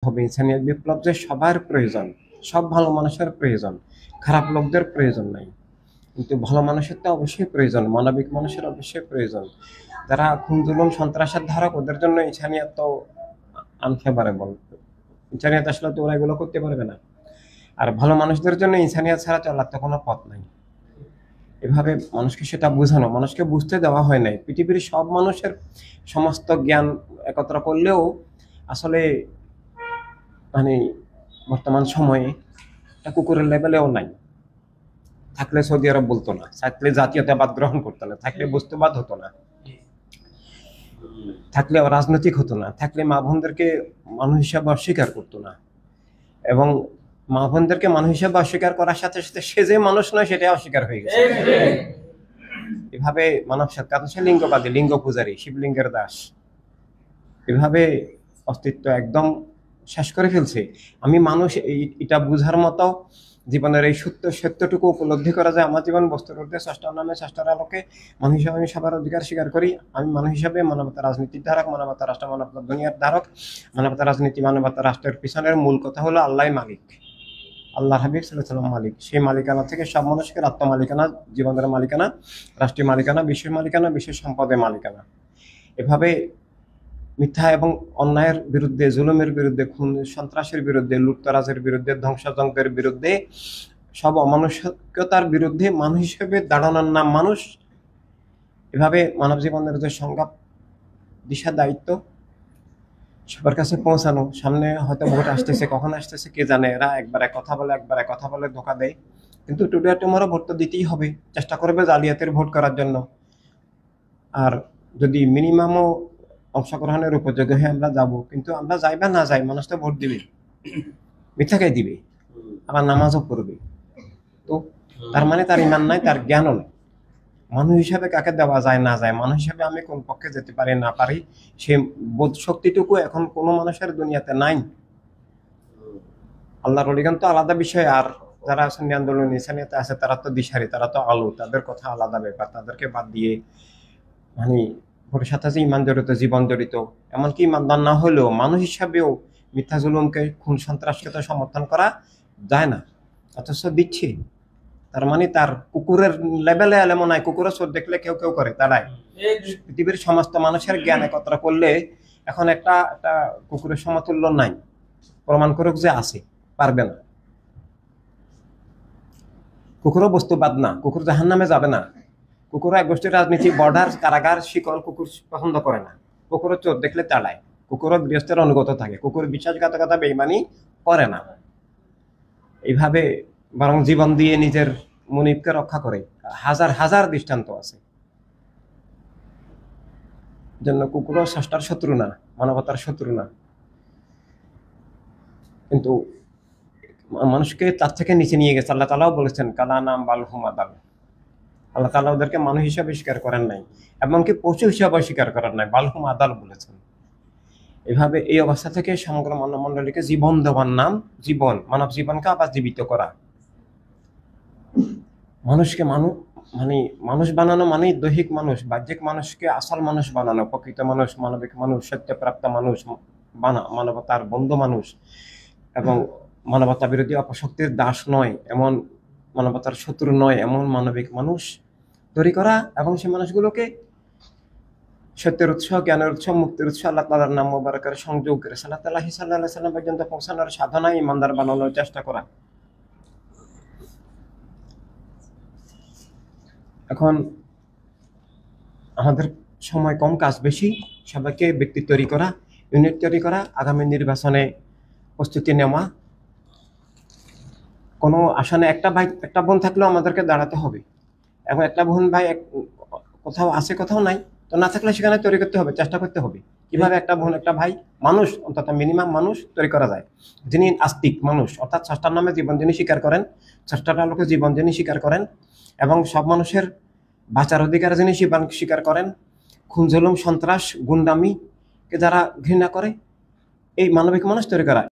হবে, ইনসানিয়ত বিপ্লব যে সবার প্রয়োজন, সব ভালো মানুষের প্রয়োজন, খারাপ লোকদের প্রয়োজন নাই। কিন্তু ভালো মানুষের তো অবশ্যই প্রয়োজন, মানবিক মানুষের অবশ্যই প্রয়োজন। যারা খুন জুলুম সন্ত্রাসের ধারক, ওদের জন্য ইনসানিয়ত তো আনফেভারেবল। ইনসানিয়ত আসলে তো ওরা এগুলো করতে পারবে না। আর ভালো মানুষদের জন্য ইনসানিয়ত ছাড়া চলার তো কোনো পথ নাই। এভাবে মানুষকে সেটা বোঝানো, মানুষকে বুঝতে দেওয়া হয় নাই। পৃথিবীর সব মানুষের সমস্ত জ্ঞান একত্র করলেও আসলে মানে বর্তমান সময়ে এটা কুকুরের লেভেলেও নাই। থাকলে সৌদি আরব বলতো না, থাকলে জাতীয়তাবাদ গ্রহণ করতো না, থাকলে বস্তুবাদ হতো না, থাকলে রাজনৈতিক হতো না, থাকলে মা বোনদেরকে মানুষ হিসাবে অস্বীকার করতো না। এবং মা বোনদেরকে মানুষ হিসাবে অস্বীকার করার সাথে সাথে সে যে মানুষ নয় সেটাই অস্বীকার হয়ে গেছে। এভাবে মানব সত্তা সে লিঙ্গবাদী, লিঙ্গ পূজারী, শিবলিঙ্গের দাস, এভাবে অস্তিত্ব একদম শেষ করে ফেলছে। আমি মানুষ এটা বুঝার মতো জীবনের এই সত্যটুকু উপলব্ধি করা যায়। আমার জীবন বস্তুর ঊর্ধ্বে, স্রষ্টার নামে, স্রষ্টার আলোকে, মানুষ হিসাবে আমি সবার অধিকার স্বীকার করি। আমি মানুষ হিসাবে মানবতা রাজনীতির ধারক, মানবতা রাষ্ট্র, মানবতা দুনিয়ার ধারক, মানবতা রাজনীতি, মানবতা রাষ্ট্রের পিছনের মূল কথা হলো আল্লাহ মালিক, আল্লাহ হাবিব সাল্লাল্লাহু আলাইহি ওয়াসাল্লাম মালিক। সেই মালিকানা থেকে সব মানুষকে আত্মমালিকানা, জীবনের মালিকানা, রাষ্ট্রীয় মালিকানা, বিশ্বের মালিকানা, বিশ্বের সম্পদের মালিকানা। এভাবে মিথ্যা এবং অন্যায়ের বিরুদ্ধে, জুলুমের বিরুদ্ধে, খুন সন্ত্রাসের বিরুদ্ধে, লুটতরাজের বিরুদ্ধে, ধ্বংসযজ্ঞের বিরুদ্ধে, সব অমানবিকতার বিরুদ্ধে মানুষ হিসেবে দাঁড়ানোর নাম মানুষ। এভাবে মানব জীবনের যে সংজ্ঞা, দিশা, দায়িত্ব সবার কাছে পৌঁছানো। সামনে হয়তো ভোট আসতেছে, কখন আসতেছে কে জানে। এরা একবারে কথা বলে, একবারে কথা বলে ধোকা দেয়। কিন্তু টুডে টুমরো ভোট তো দিতেই হবে, চেষ্টা করবে জালিয়াতের ভোট করার জন্য। আর যদি মিনিমামও অংশগ্রহণের উপযোগী হয়ে আমরা যাব, কিন্তু আমরা যাই বা না যাই, মানুষ তো ভোট দিবে, মিথ্যাকে দিবে, আবার নামাজও পড়বে। তো তার মানে তার ইমান নাই, তার জ্ঞানও নেই। মানুষ হিসাবে কাকে দেওয়া যায় না যায়, মানুষ হিসাবে আমি কোন পক্ষে যেতে পারি না পারি, সে বোধ শক্তিটুকু এখন কোনো মানুষের দুনিয়াতে নাই। আল্লাহর ওলিগান তো আলাদা বিষয়, আর যারা সুন্নি আন্দোলন ইনসানিয়তে আছে তারা তো দিশারি, তারা তো আলো, তাদের কথা আলাদা ব্যাপার। তাদেরকে বাদ দিয়ে মানে ভোটের সাথে যে ইমান জড়িত, জীবন জড়িত, এমনকি ইমানদার না হলেও মানুষ হিসাবেও মিথ্যা জুলুমকে, খুন সন্ত্রাসকে তো সমর্থন করা যায় না, অথচ দিচ্ছে। তার মানে তার কুকুরের লেভেলে এমন নাই, কুকুরের চোর দেখলে কেউ কেউ করে তারাই। পৃথিবীর সমস্ত মানুষের জ্ঞান একত্র করলে এখন একটা কুকুরের সমতুল্য নাই। প্রমাণ করুক যে আছে, পারবে না। কুকুরও বস্তুবাদ না, কুকুর জাহান্নামে যাবে না। কুকুর এক গোষ্ঠীর রাজনীতি, বর্ডার, কারাগার, শিকল কুকুর পছন্দ করে না। কুকুরও চোর দেখলে তাড়ায়, কুকুরও গৃহস্থের অনুগত থাকে, কুকুর বিশ্বাসঘাতকতা, বেঈমানি করে না। এইভাবে বরং জীবন দিয়ে নিজের মুনিবকে রক্ষা করে। হাজার হাজার দৃষ্টান্ত আছে। জন্য কুকুরও স্রষ্টার শত্রু না, মানবতার শত্রু না। কিন্তু মানুষকে তার থেকে নিচে নিয়ে গেছে। আল্লাহ তাআলাও বলেছেন কালা নাম বাল হুম আদাল। আল্লাহ তাআলা ওদেরকে মানুষ হিসাবে স্বীকার করেন নাই, এমনকি পশু হিসাবে স্বীকার করেন নাই, বাল হুম আদাল বলেছেন। এভাবে এই অবস্থা থেকে সমগ্র মানব মণ্ডলীকে জীবন দেওয়ার নাম জীবন, মানব জীবনকে আবার জীবিত করা। মানুষকে মানুষ বানানো মানে দৈহিক মানুষ, বাহ্যিক মানুষকে আসল মানুষ বানানো, প্রকৃত মানুষ, মানবিক মানুষ, সত্যপ্রাপ্ত মানুষ, মানবতার বন্ধু মানুষ, এবং মানবতা বিরোধী অপশক্তির দাস নয় এমন, মানবতার শত্রু নয় এমন মানবিক মানুষ তৈরি করা। এবং সেই মানুষগুলোকে সত্যের উৎস, জ্ঞানের উৎস, মুক্তির উৎস, আল্লাহ তাআলার নাম মুবারকের সংযোগ, রাসূলুল্লাহ সাল্লাল্লাহু আলাইহি ওয়াসাল্লাম পর্যন্ত পৌঁছানোর সাধনায় ইমানদার বানানোর চেষ্টা করা। এখন আমাদের সময় কম, কাজ বেশি। সবাইকে ব্যক্তি তৈরি করা, ইউনিট তৈরি করা, আগামী নির্বাচনে প্রস্তুতি নেওয়া। কোনো আসনে একটা ভাই, একটা বোন থাকলেও আমাদেরকে দাঁড়াতে হবে। এবং একটা বোন ভাই কোথাও আছে, কোথাও নাই, তো না থাকলে সেখানে তৈরি করতে হবে, চেষ্টা করতে হবে। কিভাবে একটা বোন, একটা ভাই, মানুষ, অন্তত মিনিমাম মানুষ তৈরি করা যায়, যিনি আস্তিক মানুষ, অর্থাৎ স্রষ্টার নামে জীবন যিনি স্বীকার করেন, স্রষ্টার আলোকে জীবন যিনি স্বীকার করেন, এবং সব মানুষের বাঁচার অধিকার যিনি স্বীকার করেন, খুন জুলুম সন্ত্রাস গুন্ডামিকে যারা ঘৃণা করে, এই মানবিক মানুষ তৈরি করা।